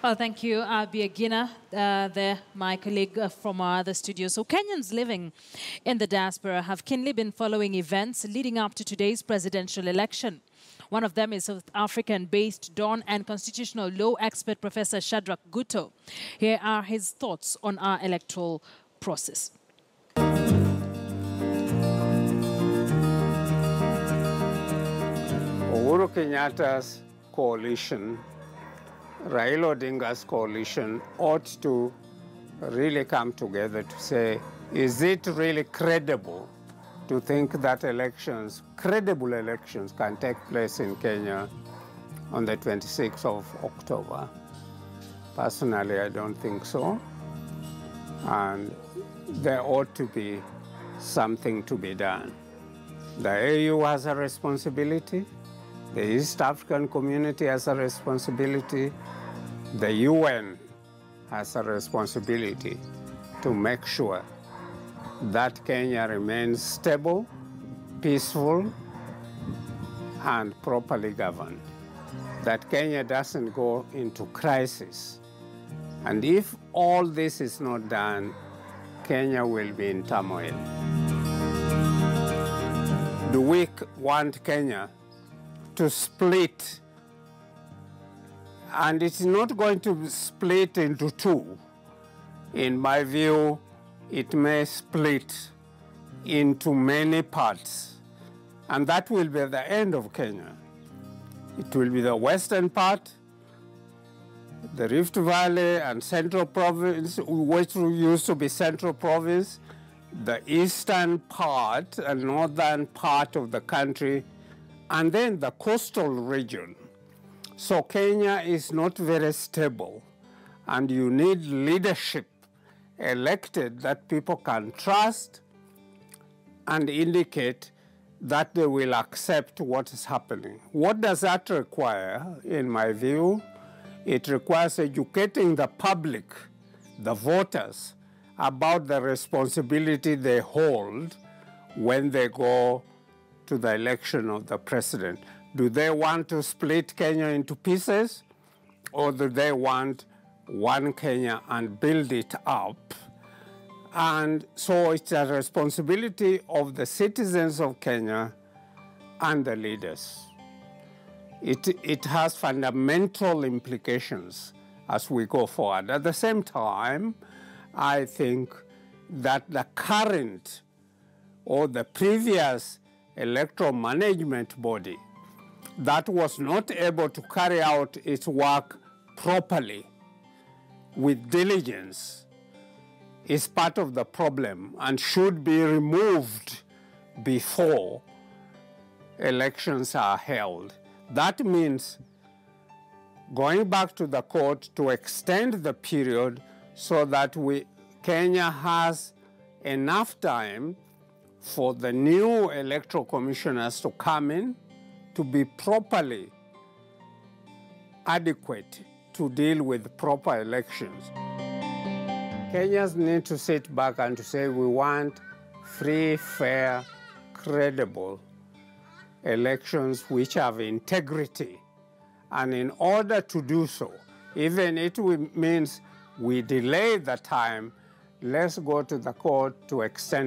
Well, thank you, Biagina, there, my colleague from our other studio. So Kenyans living in the diaspora have keenly been following events leading up to today's presidential election. One of them is South African-based Don and constitutional law expert Professor Shadrach Guto. Here are his thoughts on our electoral process. Uhuru Kenyatta's coalition, Raila Odinga's coalition, ought to really come together to say, is it really credible to think that elections, credible elections, can take place in Kenya on the 26th of October? Personally, I don't think so. And there ought to be something to be done. The AU has a responsibility. The East African community has a responsibility. The UN has a responsibility to make sure that Kenya remains stable, peaceful, and properly governed. That Kenya doesn't go into crisis. And if all this is not done, Kenya will be in turmoil. Do we want Kenya to split? And it's not going to split into two. In my view, it may split into many parts. And that will be the end of Kenya. It will be the western part, the Rift Valley and Central Province, which used to be Central Province, the eastern part and northern part of the country, and then the coastal region. So Kenya is not very stable, and you need leadership elected that people can trust and indicate that they will accept what is happening. What does that require, in my view? It requires educating the public, the voters, about the responsibility they hold when they go to the election of the president. Do they want to split Kenya into pieces, or do they want one Kenya and build it up? And so it's a responsibility of the citizens of Kenya and the leaders. It has fundamental implications as we go forward. At the same time, I think that the current or the previous electoral management body that was not able to carry out its work properly with diligence is part of the problem and should be removed before elections are held. That means going back to the court to extend the period so that Kenya has enough time for the new electoral commissioners to come in to be properly adequate to deal with proper elections. Kenyans need to sit back and to say we want free, fair, credible elections which have integrity. And in order to do so, even if it means we delay the time, let's go to the court to extend